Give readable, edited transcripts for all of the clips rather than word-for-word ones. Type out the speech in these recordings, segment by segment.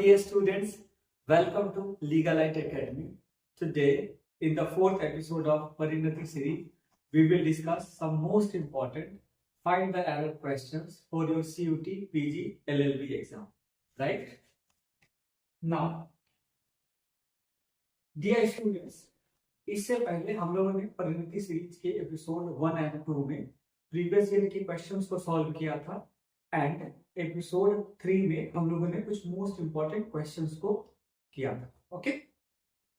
dear students, welcome to Legal Light Academy. Today, in the fourth episode of Parinati series, we will discuss some most important find the error questions for your CUT PG LLB exam. Right? Now, dear students, इससे पहले हम लोगों ने परिणति series के episode 1 and 2 में previous year के questions को सॉल्व किया था एंड एपिसोड 3 में हम लोगों ने कुछ मोस्ट इंपॉर्टेंट क्वेश्चंस को किया था. ओके,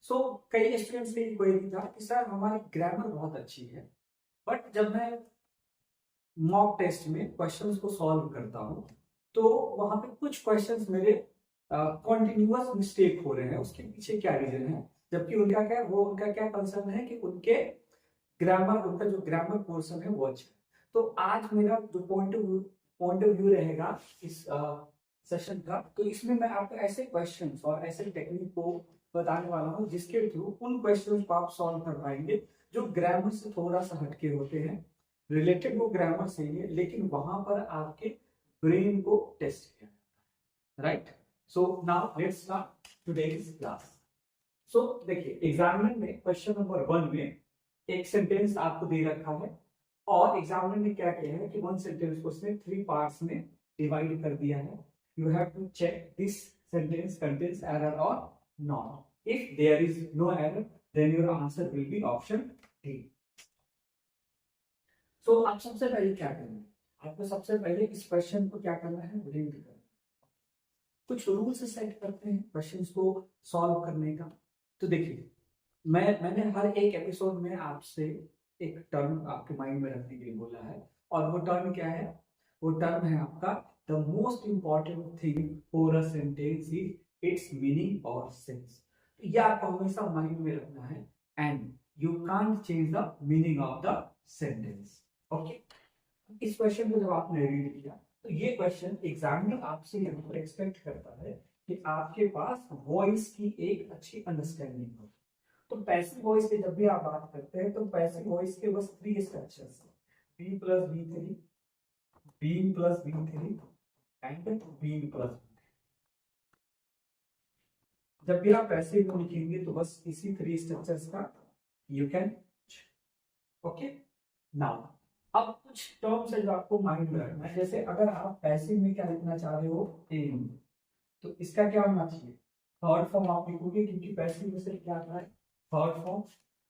सो कई स्टूडेंट्स की क्वेरी था कि सर हमारी ग्रामर बहुत अच्छी है बट जब मैं मॉक टेस्ट में क्वेश्चंस को सॉल्व करता हूँ तो वहां पे कुछ क्वेश्चंस मेरे कॉन्टिन्यूअस मिस्टेक हो रहे हैं. उसके पीछे क्या रीजन है? जबकि उनका क्या कंसर्न है कि उनके उनका जो ग्रामर पोर्शन है वो अच्छा है. तो आज मेरा जो पॉइंट ऑफ व्यू रहेगा इस सेशन का, तो इसमें मैं आपको ऐसे क्वेश्चंस और ऐसे टेक्निक को बताने वाला हूँ जिसके थ्रू उन क्वेश्चंस को आप सॉल्व कर पाएंगे जो ग्रामर से थोड़ा सा हटके होते हैं. रिलेटेड वो ग्रामर से ही है लेकिन वहां पर आपके ब्रेन को टेस्ट किया जाता है. Right? So now let's start today's class. So देखिए, एग्जामिनर में क्वेश्चन नंबर 1 में एक सेंटेंस आपको दे रखा है और एग्जामिनर ने क्या किया है कि वन सेंटेंस को उसने 3 पार्ट्स में डिवाइड कर दिया है. You have to check this sentence contains error और not. If there is no error then your answer will be option D. So आप सबसे पहले क्या करना है? आपको सबसे पहले इस क्वेश्चन को क्या करना है? रीड करना है. कुछ रूल्स सेट करते हैं क्वेश्चंस को सॉल्व करने का. तो देखिए, मैंने हर एक एपिसोड में आपसे एक टर्म आपके माइंड में रखने के लिए बोला है और वो टर्म क्या है? वो टर्म है आपका the most important thing for a sentence is it's meaning और सेंस. तो ये आपको हमेशा माइंड में रखना है and you can't change the meaning of the sentence. Okay, इस क्वेश्चन को जब आपने रीड किया तो ये क्वेश्चन एग्जामिनर आपसे एक्सपेक्ट करता है कि आपके पास वॉइस की एक अच्छी अंडरस्टैंडिंग हो. तो पैसिव वॉइस की जब भी आप बात करते हैं तो पैसिव वॉइस के बस 3 स्ट्रक्चर्स हैं, B plus B3, B plus B3 and B plus. जब भी आप पैसिव लिखेंगे तो बस इसी 3 स्ट्रक्चर्स का यू कैन. ओके, नाउ अब कुछ टर्म्स है जो आपको माइंड में रखना है. जैसे अगर आप पैसिव में क्या लिखना चाह रहे हो, एम, तो इसका क्या होना चाहिए? थर्ड फॉर्म आप लिखोगे क्योंकि पैसिव में से क्या आता है? Third form.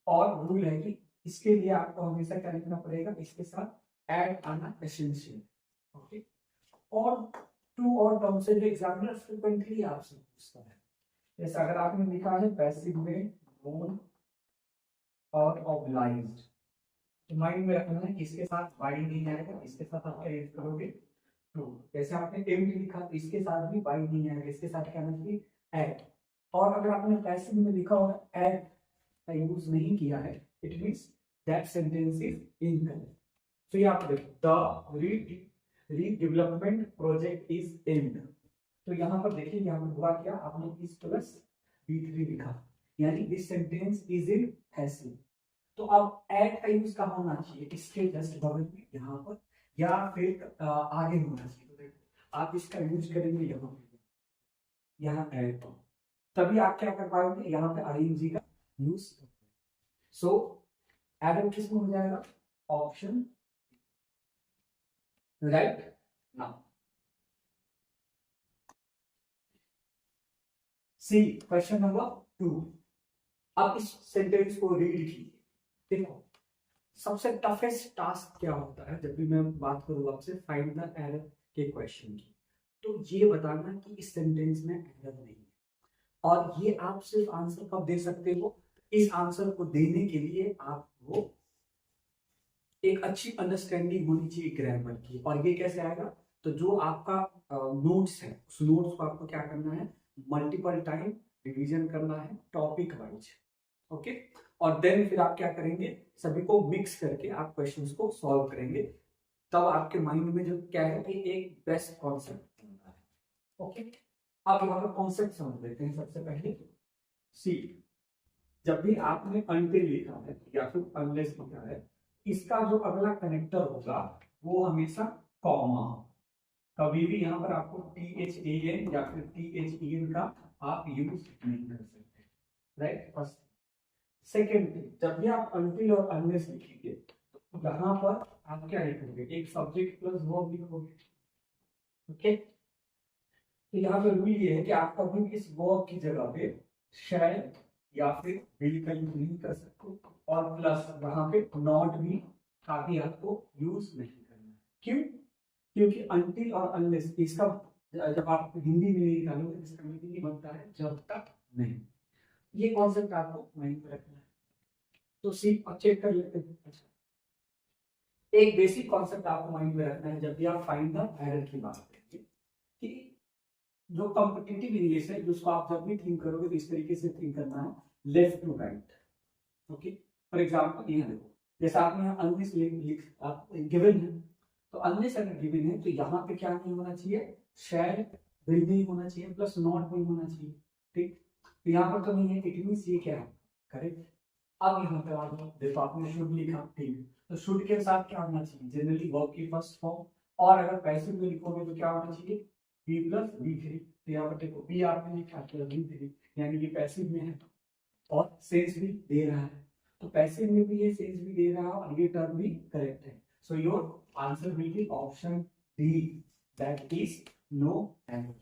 और रूल है कि इसके लिए आपको हमेशा क्या लिखना पड़ेगा? इसके साथ ऐड आना एसेंशियल. ओके, और 2 और टर्म्स है जो एग्जामिनर फ्रीक्वेंटली आपसे पूछता है. जैसे अगर आपने लिखा है पैसिव में नोन और ऑब्लाइज्ड, तो माइंड में रखना है कि इसके साथ बाई नहीं आएगा, इसके साथ आप ऐड करोगे टू. जैसे आपने टेम्प्ट लिखा तो इसके साथ भी बाई नहीं आएगा, इसके साथ क्या आना चाहिए? ऐड. और अगर आपने पैसिव में लिखा होगा ऐड का यूज नहीं किया है, it means that sentence is incorrect. तो ये आप देखो, the redevelopment project is and. तो यहाँ पर देखिए, यहाँ पर हुआ क्या? आपने इस प्लस B3 लिखा, यानी this sentence is in passive. तो अब ऐड का यूज कहाँ होना चाहिए? इसके जस्ट बगल में, यहाँ पर, या फिर आगे होना चाहिए. तो देखो, आप इसका यूज करेंगे यहाँ ऐड, तभी आप क्या कर पाएंगे? यहाँ पे ING का यूज. सो एड किसमें हो जाएगा? Option right. Now see question number 2. अब इस सेंटेंस को रीड कीजिए. देखो, सबसे टफेस्ट टास्क क्या होता है जब भी मैं बात करूँ आपसे फाइंड द एरर के क्वेश्चन की, तो ये बताना कि इस सेंटेंस में एरर नहीं है. और ये आप सिर्फ आंसर कब दे सकते हो? इस आंसर को देने के लिए आपको एक अच्छी अंडरस्टैंडिंग होनी चाहिए ग्रामर की. और ये कैसे आएगा? तो जो आपका नोट्स है उस नोट्स को आपको क्या करना है? मल्टीपल टाइम रिवीजन करना है टॉपिक वाइज. ओके, और देन फिर आप क्या करेंगे? सभी को मिक्स करके आप क्वेश्चंस को सॉल्व करेंगे. तब आपके माइंड में जो क्या है कि एक बेस्ट कॉन्सेप्ट बनता है. ओके, अब यहाँ पर कॉन्सेप्ट समझ लेते हैं. सबसे पहले सी, जब भी आपने अनटिल लिखा है या फिर अनलेस लिखा है, इसका जो अगला कनेक्टर होगा वो हमेशा कॉमा. कभी भी यहाँ पर आपको THAN या फिर THEN का आप यूज नहीं कर सकते, राइट। फर्स्ट सेकेंड, जब भी आप अनटिल और अनलेस लिखेंगे तो यहाँ पर आप क्या लिखोगे, एक सब्जेक्ट प्लस वर्ब लिखोगे, ओके। तो यहाँ पे रूल ये है कि आप कभी भी इस वर्ब की जगह पे शायद या फिर विल का यूज नहीं कर सकते, और प्लस वहां पे नॉट भी काफी आपको यूज नहीं करना है। क्यों? क्योंकि अनटिल और अनलेस इसका जब आप हिंदी में निकालोगे इसका मीनिंग बनता है जब तक नहीं। ये कॉन्सेप्ट आपको माइंड में रखना है। तो सीख और चेक कर लेते हैं। अच्छा, एक बेसिक कॉन्सेप्ट आपको माइंड में रखना है जब भी आप फाइंड द एरर की बात करेंगे, कि जो कॉम्पिटिटिव इंग्लिश है जिसको आप जब भी थिंक करोगे तो इस तरीके से थिंक करना है, left to right, okay. For example ये देखो, जैसे आपने यहाँ अनलेस लिख आप गिवन है, तो अनलेस अगर गिवन है तो यहाँ पे क्या नहीं होना चाहिए, शायद विल नहीं होना चाहिए, प्लस नॉट नहीं होना चाहिए, ठीक। तो यहाँ पर तो नहीं है, इट मींस ये क्या है, करेक्ट। अब यहाँ पे आ जाओ, देखो आपने शुड लिखा, ठीक है, तो शुड के साथ क्या होना चाहिए, जनरली वर्ब की फर्स्ट फॉर्म, और अगर पैसिव में लिखोगे तो क्या होना चाहिए, बी प्लस बी थ्री। तो यहाँ पर देखो बी आपने लिखा प्लस बी थ्री, यानी कि पैसिव में है और सेंस भी दे रहा है, तो पैसिव में भी ये सेंस भी दे रहा है और ये टर्म भी करेक्ट है। So your answer will be option D, that is no error.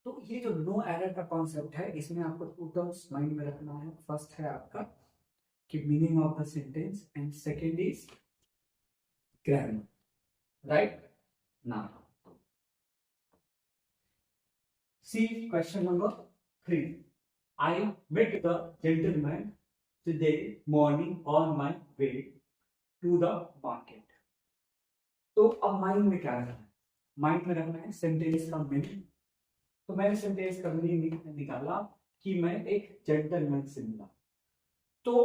तो ये जो नो एरर का कॉन्सेप्ट है, इसमें आपको टू टर्म्स माइंड में रखना है। फर्स्ट है आपका कि meaning of the sentence, and second is grammar, right. Now see question number 3. I met the gentleman today morning on my way to the market. तो अब माइंड में क्या रखना है, माइंड में रखना है सेंटेंस का मीनिंग। तो मैंने सेंटेंस का मीनिंग निकाला कि मैं एक जेंटलमैन से मिला। तो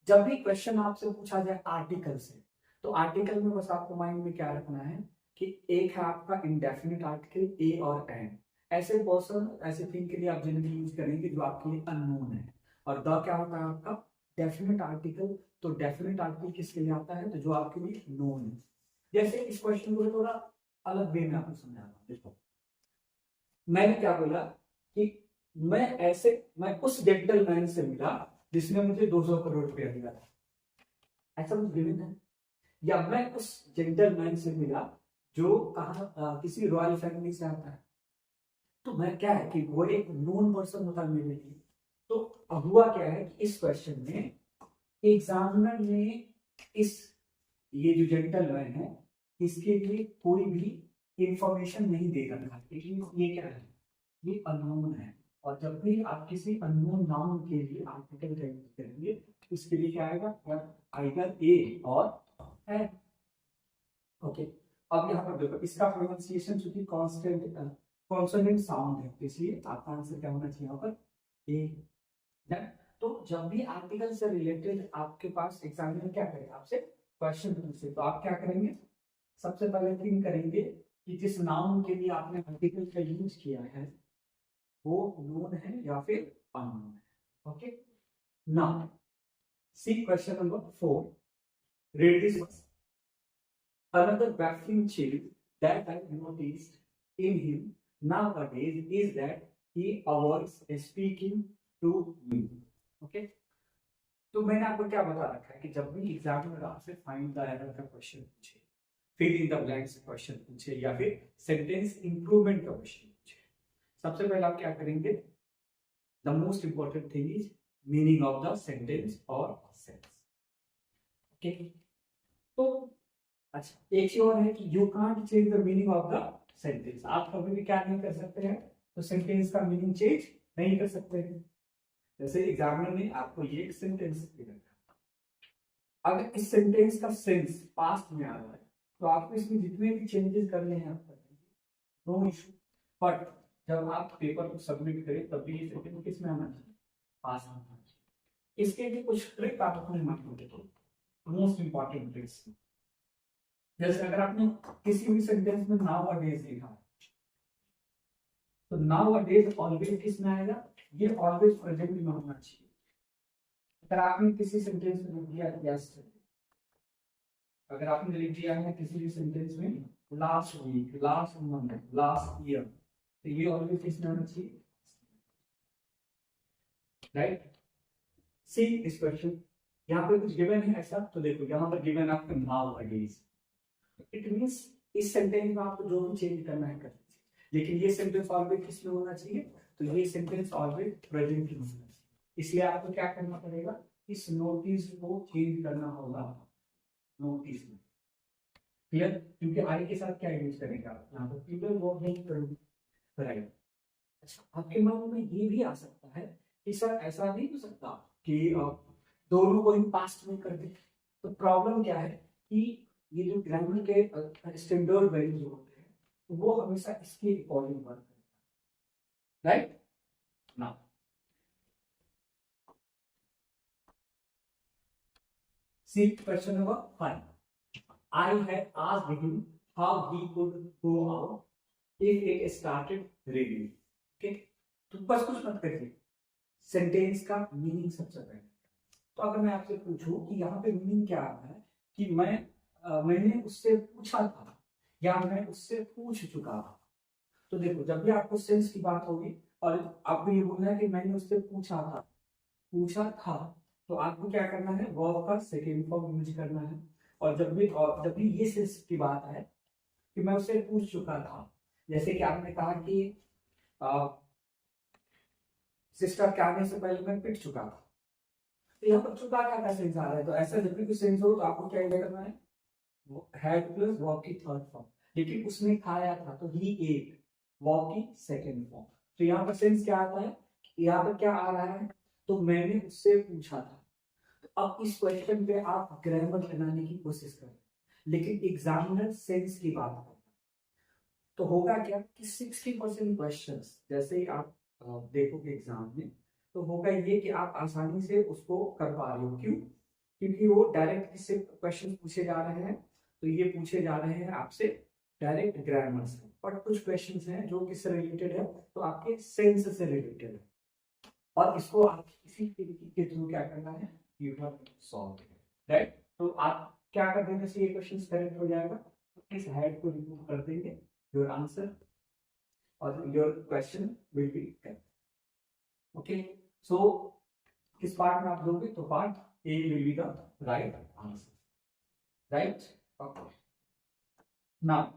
जब भी क्वेश्चन आपसे पूछा जाए आर्टिकल से, तो आर्टिकल में बस आपको माइंड में क्या रखना है कि एक है आपका इंडेफिनिट आर्टिकल ए और एन। ऐसे पर्सन ऐसे थिंग के लिए आप जनरली यूज करेंगे जो आपके लिए अननोन है, और द क्या होता है आपका डेफिनेट आर्टिकल। तो डेफिनेट आर्टिकल किसके लिए आता है, तो जो आपके लिए नोन है। जैसे इस क्वेश्चन को थोड़ा अलग वे में आपको समझाना, देखो मैंने क्या बोला कि मैं उस जेंटलमैन से मिला जिसने मुझे 200 करोड़ रुपया दिया था, ऐसा कुछ गिवन है। या मैं उस जेंटलमैन से मिला जो कहा किसी रॉयल फैमिली से आता है, तो मैं क्या है कि वो एक नोन पर्सन होता है मेरे लिए। तो अब हुआ क्या है कि इस क्वेश्चन में एग्जामिनर ने इस ये जो जेंटलमैन है इसके लिए कोई भी इंफॉर्मेशन नहीं दे रखा, ये क्या है, ये अननोन है। और जब भी आप किसी अननोन नाउन के लिए आर्टिकल का यूज करेंगे तो इसके लिए क्या आएगा, आइदर ए और है, ओके। अब यहाँ पर देखो इसका प्रोनाउंसिएशन चूंकि कांस्टेंट कॉन्सोनेंट साउंड है, तो इसलिए आपका आंसर क्या होना चाहिए यहाँ पर ए। तो जब भी आर्टिकल से रिलेटेड आपके पास एग्जामिनर क्या करेगा, आपसे क्वेश्चन पूछे, तो आप क्या करेंगे, सबसे पहले थिंक करेंगे कि जिस नाउन के लिए आपने आर्टिकल का यूज किया है वो नोन है या फिर अननोन है, okay. Now see question number 4, read this one. Another baffling change that I noticed in him nowadays is that he avoids speaking to me. Okay? तो मैंने आपको क्या बता रखा है कि जब भी एग्जामिनर आपसे फाइंड द एरर का क्वेश्चन पूछे, fill in the blanks question पूछे, या फिर सेंटेंस इंप्रूवमेंट का क्वेश्चन पूछे, सबसे पहले आप क्या करेंगे, the most important thing is meaning of the sentence और सेंस, ओके। तो अच्छा एक चीज और है कि you can't change the meaning of the sentence, आप कभी भी क्या नहीं कर सकते हैं, तो सेंटेंस का मीनिंग चेंज नहीं कर सकते हैं। जैसे एग्जामिनर ने आपको ये सेंटेंस दिया, अगर इस सेंटेंस का सेंस पास्ट में आ रहा है तो आपको इसमें जितने भी चेंजेस करने हैं आप करेंगे, नो इशू। बट जब आप पेपर को सबमिट करें तब भी ये सेंटेंस किसमें आना चाहिए, पास्ट में आना चाहिए। इसके लिए कुछ ट्रिक आप अपने माइंड में देखो, मोस्ट इंपॉर्टेंट ट्रिक्स। जैसे अगर आपने किसी भी सेंटेंस में नाउ अ डेज लिखा है, तो नाउ अ डेज ऑलवेज किसमें आएगा, ये ऑलवेज प्रेजेंट में होना चाहिए। अगर आपने किसी सेंटेंस में लिख दिया यस्टरडे, अगर आपने लिख दिया है किसी भी सेंटेंस में last week, last month, last year, तो ये ऑलवेज किसमें आना चाहिए, राइट। सी दिस क्वेश्चन, यहाँ पे कुछ गिवन है ऐसा, तो देखो यहाँ पर गिवन आपका नाउ अगेंस्ट, इट मींस इस सेंटेंस में आपको जो भी चेंज करना है कर लीजिए, लेकिन ये सेंटेंस ऑलवेज किसमें होना चाहिए, तो ये सेंटेंस ऑलवेज प्रेजेंट में होना चाहिए। इसलिए आपको क्या करना पड़ेगा, इस नोटिस को चेंज करना होगा नोटिस में, क्लियर, क्योंकि आई के साथ क्या यूज करेंगे आप यहाँ पर पीपल वर्क नहीं करोगे, राइट। अच्छा, आपके मन में ये भी आ सकता है कि सर ऐसा नहीं हो सकता कि दोनों को ही पास्ट में कर दे, तो प्रॉब्लम क्या है कि ये जो ग्रामर के स्टैंडर्ड वैल्यूज होते हैं वो हमेशा इसके अकॉर्डिंग वर्क करेगा, right. Now see question number 5, I had asked him how he could go out if it started raining. Okay? तो बस कुछ मत करिए, सेंटेंस का मीनिंग सबसे पहले। तो अगर मैं आपसे पूछूं कि यहाँ पे मीनिंग क्या आ रहा है कि मैंने उससे पूछा था या मैं उससे पूछ चुका था, तो देखो जब भी आपको सेंस की बात होगी और आपको ये बोलना है कि मैंने उससे पूछा था, तो आपको क्या करना है, वर्ब का सेकेंड फॉर्म यूज करना है। और जब भी ये सेंस की बात है कि मैं उससे पूछ चुका था, जैसे कि आपने कहा कि सिस्टर के आने से पहले मैं पिट चुका था, तो यहाँ पर चुका का सेंस आ रहा है, तो ऐसा जब भी कुछ सेंस हो तो आपको क्या करना है, वो हैड प्लस वर्ब की थर्ड फॉर्म, लेकिन उसने खाया था तो ही एट, वर्ब की सेकेंड फॉर्म। तो यहाँ पर सेंस क्या आता है, यहाँ पर क्या आ रहा है, तो मैंने उससे पूछा था। अब इस क्वेश्चन पे आप ग्रामर बनाने की कोशिश करें, लेकिन एग्जामिनर सेंस की बात करें, तो होगा क्या कि 60% क्वेश्चंस जैसे ही आप देखोगे एग्जाम में, तो होगा ये कि आप आसानी से उसको कर पा रहे हो, क्यों, क्योंकि वो डायरेक्ट इससे क्वेश्चन पूछे जा रहे हैं, तो ये पूछे जा रहे हैं आपसे डायरेक्ट ग्रामर से, बट कुछ क्वेश्चंस हैं जो किससे रिलेटेड है, तो आपके सेंस से रिलेटेड है, और इसको आप इसी तरीके के थ्रू क्या करना है, यू हैव सॉल्व, राइट। तो आप क्या कर देंगे, ये क्वेश्चन करेक्ट हो जाएगा, तो इस हेड को रिमूव कर देंगे, योर आंसर और your question will be correct. Okay, so किस पार्ट में आप दोगे, तो part A will be the right answer, right. Okay, now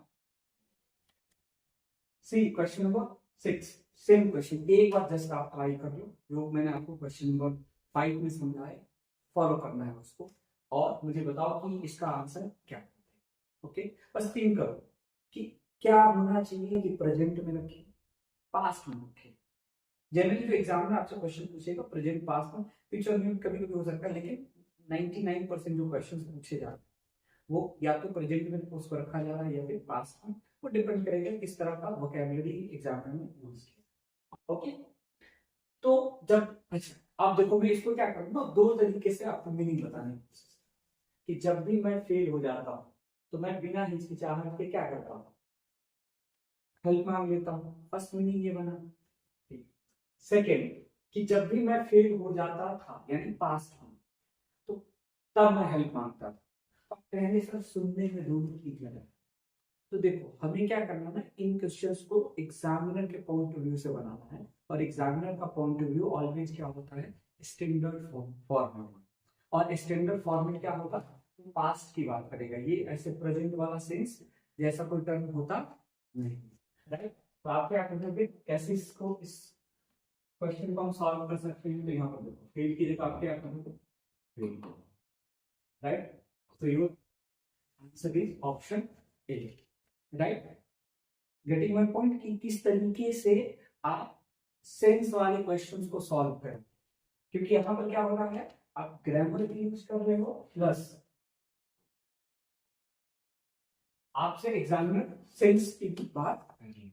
see question number 6, same question, एक बार जस्ट आप ट्राई कर लो, जो मैंने आपको क्वेश्चन नंबर 5 में समझाया, फॉलो करना है उसको, और मुझे बताओ कि इसका आंसर क्या है। ओके, बस थिंक करो कि क्या होना चाहिए कि प्रेजेंट में रखे, पास्ट में रखे। जनरली जो एग्जाम में आपसे क्वेश्चन पूछेगा प्रेजेंट, पास्ट में, फ्यूचर में कभी कभी हो सकता है, लेकिन 99% जो क्वेश्चन पूछे जा रहे हैं वो या तो प्रेजेंट में उसको रखा जा रहा है या फिर पास्ट में, वो डिपेंड करेगा किस तरह का वोकैबुलरी एग्जाम में यूज किया। ओके, तो जब, अच्छा आप देखोगे इसको क्या करूंगा, दो तरीके से आपको मीनिंग बताने की कोशिश कि जब भी मैं फेल हो जाता हूँ तो मैं बिना हिचकिचाहट के क्या करता हूँ, हेल्प मांग लेता हूँ, फर्स्ट मीनिंग ये बना। सेकेंड, कि जब भी मैं फेल हो जाता था यानी पास्ट में, तो तब मैं हेल्प मांगता था। अब पहले सर सुनने में दोनों की गलत, तो देखो हमें क्या करना है, इन क्वेश्चंस को एग्जामिनर के पॉइंट ऑफ व्यू से बनाना है, और एग्जामिनर का पॉइंट ऑफ व्यू ऑलवेज क्या होता है, स्टैंडर्ड फॉर्मेट, और स्टैंडर्ड फॉर्मेट क्या होगा, पास्ट की बात करेगा, ये ऐसे प्रेजेंट वाला सेंस जैसा कोई टर्म होता नहीं, राइट। तो आप क्या करोगे, कैसे इसको, इस क्वेश्चन को हम सॉल्व कर सकते हैं, तो यहाँ पर देखो फेल की जगह आप क्या करोगे, फेल, राइट। तो your answer is option A, right. Getting my point कि किस तरीके से आप सेंस वाले क्वेश्चंस को सॉल्व करें, क्योंकि यहाँ पर क्या हो रहा है, आप ग्रामर भी यूज कर रहे हो प्लस आपसे एग्जामिनर सेंस की बात कर रही है,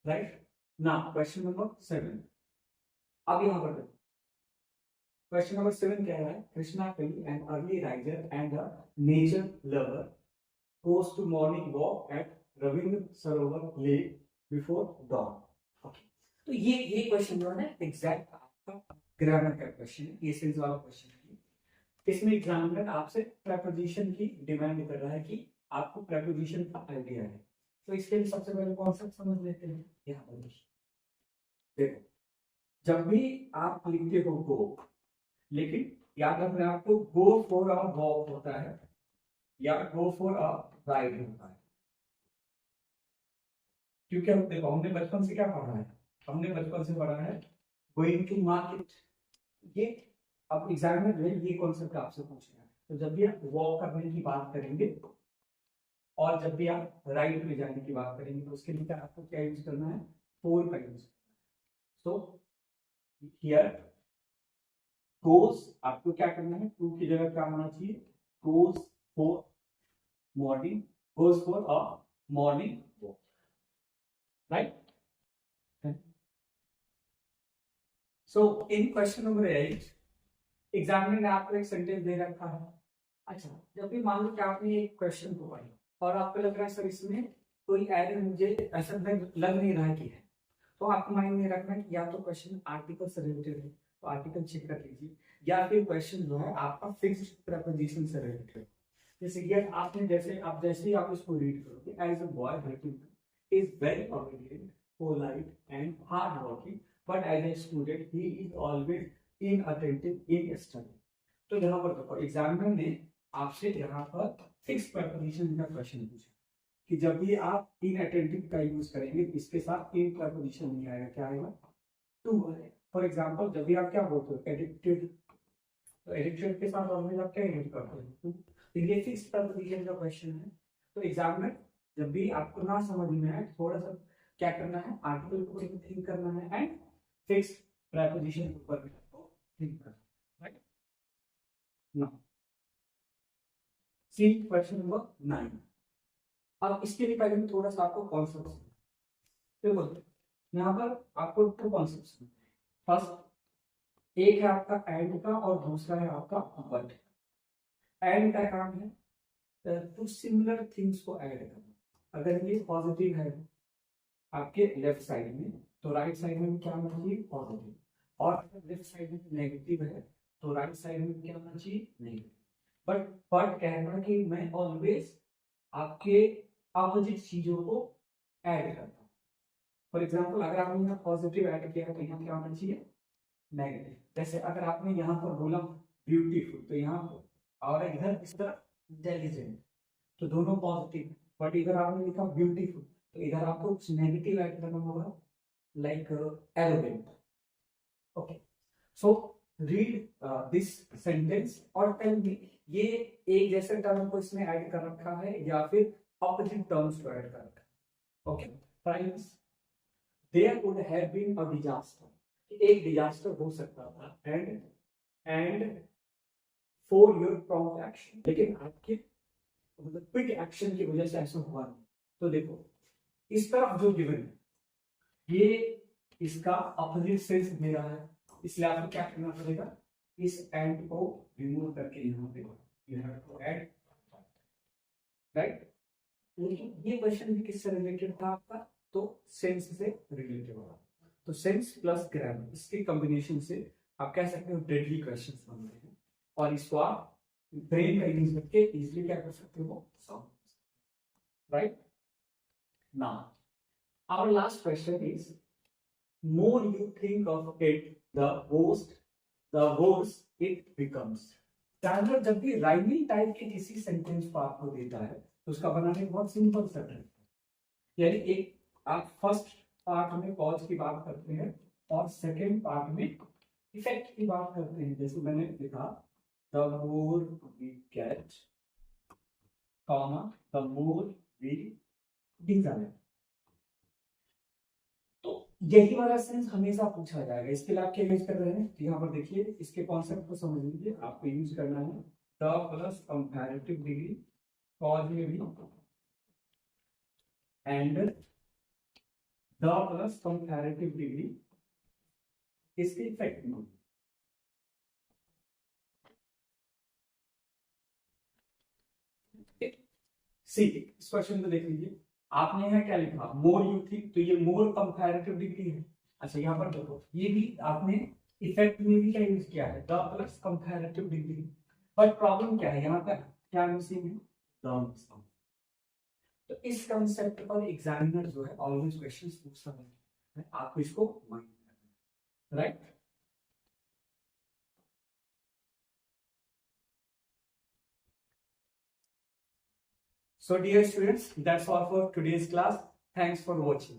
राइट। नाउ क्वेश्चन नंबर 7, अब यहाँ पर क्वेश्चन नंबर 7 कह रहा है, कृष्णा कली an early riser and a nature lover goes to morning walk at Ravindra Sarovar lake before dawn। Okay, तो ये क्वेश्चन जो है एग्जैक्ट आपका ग्रामर का क्वेश्चन है, ये सेंस वाला क्वेश्चन है। इसमें एग्जामिनर आपसे प्रेपोजिशन की डिमांड कर रहा है कि आपको प्रेपोजिशन का आइडिया है। तो इसके लिए सबसे पहले कॉन्सेप्ट समझ लेते हैं। यहाँ पर देखो, जब भी आप लिखते हो गो, लेकिन याद रखना आपको गो फॉर अ वॉक होता है या गो फॉर अ राइड होता है। क्योंकि हम देखो, हमने बचपन से क्या पढ़ा है, हमने बचपन से पढ़ा है गोइंग टू मार्केट। ये अब एग्जाम में जो है ये कॉन्सेप्ट आपसे पूछना है। तो जब भी आप वॉक करने की बात करेंगे और जब भी आप राइड में जाने की बात करेंगे तो उसके लिए आपको क्या यूज करना है, फोर का यूज। सो हियर गोस आपको क्या करना है, टू की जगह क्या होना चाहिए, goes for morning, goes for a morning walk, right. So in question number 8 examiner ने आपको एक सेंटेंस दे रखा है। अच्छा, जब भी मान लो कि आपने एक क्वेश्चन को पढ़ा और आपको लग रहा है सर इसमें कोई एरर मुझे ऐसा लग नहीं रहा है कि है, तो आपको माइंड में रखना है कि या तो क्वेश्चन आर्टिकल से रिलेटेड है तो आर्टिकल चेक कर लीजिए, या फिर क्वेश्चन जो है आपका फिक्स्ड प्रीपोजिशन से रिलेटेड है। जैसे ये आपने जैसे ही आप इसको रीड करोगे, as a boy hurting is very obedient, polite and hard working, but as a student he is always inattentive in study. तो यहाँ पर देखो, एग्जामिनर ने आपसे यहाँ पर फिक्स प्रीपोजिशन का क्वेश्चन पूछा कि जब भी आप इनअटेंटिव का यूज करेंगे तो इसके साथ इन प्रीपोजिशन नहीं आएगा, क्या आएगा, टू आएगा। फॉर एग्जांपल जब भी आप क्या बोलते हो, एडिक्टेड, तो एडिक्टेड के साथ ऑलवेज आप क्या यूज करते हो, तो ये फिक्स प्रीपोजिशन का क्वेश्चन है। तो एग्जामिनर जब भी आपको ना समझ में आए थोड़ा सा क्या करना है, आर्टिकल को थिंक करना है एंड फिक्स प्रीपोजिशन के ऊपर भी आपको थिंक करना है, right. Now see question number 9। अब इसके लिए पहले मैं थोड़ा सा आपको कॉन्सेप्ट देखो, यहाँ पर आपको टू कॉन्सेप्ट, फर्स्ट एक है आपका एंड का और दूसरा है आपका बट। एंड का काम है टू सिमिलर थिंग्स को ऐड करना। अगर ये पॉजिटिव है आपके लेफ्ट साइड में तो राइट साइड में भी क्या होना चाहिए, पॉजिटिव, और अगर लेफ्ट साइड में नेगेटिव है तो राइट साइड में क्या होना चाहिए, नेगेटिव। बट कहना कि मैं ऑलवेज आपके अपोजिट चीजों को ऐड करता हूँ। फॉर एग्जाम्पल अगर आपने यहाँ पॉजिटिव ऐड किया है तो यहाँ क्या होना चाहिए, नेगेटिव। जैसे अगर आपने यहाँ पर बोला ब्यूटीफुल तो यहाँ और इधर इस तरह इंटेलिजेंट, तो दोनों पॉजिटिव। बट इधर आपने लिखा ब्यूटीफुल तो इधर आपको कुछ नेगेटिव ऐड करना होगा, like elegant. Okay, so read this sentence और टेल मी ये एक जैसे टर्म को इसमें ऐड कर रखा है या फिर ऑपोजिट टर्म्स को ऐड कर रखा है। Okay friends, there would have been a disaster, एक डिजास्टर हो सकता था and for your prompt action, लेकिन आपके मतलब क्विक एक्शन की वजह से ऐसा हुआ नहीं। तो देखो इस तरफ जो गिवन है ये इसका अपोजिट सेंस दे रहा है, इसलिए आपको क्या करना पड़ेगा, इस एंड को रिमूव करके यहाँ पे you have to add, right. लेकिन ये क्वेश्चन भी किससे रिलेटेड था आपका, तो सेंस से रिलेटेड होगा। तो सेंस प्लस ग्रामर इसके कॉम्बिनेशन से आप कह सकते हो डेडली क्वेश्चंस बन रहे हैं, और इसको आप ब्रेन का यूज करके इजीली क्या कर सकते हो, solve, right. Now our last question is more you think of it the worse it becomes। Standard जब भी राइमिंग टाइप के किसी सेंटेंस को आपको देता है तो उसका बनाने बहुत सिंपल सा है, यानी एक आप फर्स्ट पार्ट में कॉज की बात करते हैं और सेकंड पार्ट में इफेक्ट की बात करते हैं। जैसे मैंने लिखा the more we get comma the more we desire, यही वाला सेंस हमेशा पूछा जाएगा। इसके लिए आप क्या यूज कर रहे हैं, तो यहाँ पर देखिए इसके कॉन्सेप्ट को समझ लीजिए। आपको यूज करना है the plus comparative degree cause में भी and the plus comparative degree इसके इफेक्ट में। सी इस क्वेश्चन को देख लीजिए, आपने यहाँ क्या लिखा, मोर यू थिंक, तो ये मोर कंपैरेटिव डिग्री है। अच्छा यहाँ पर देखो ये भी आपने इफेक्ट में भी क्या यूज किया है, the plus comparative degree, but problem क्या है यहाँ पर, क्या मिसिंग है, टर्म्स। तो इस कंसेप्ट पर एग्जामिनर जो है ऑलवेज क्वेश्चंस पूछता है, आपको इसको माइंड रखना है, right. So dear students, that's all for today's class. Thanks for watching.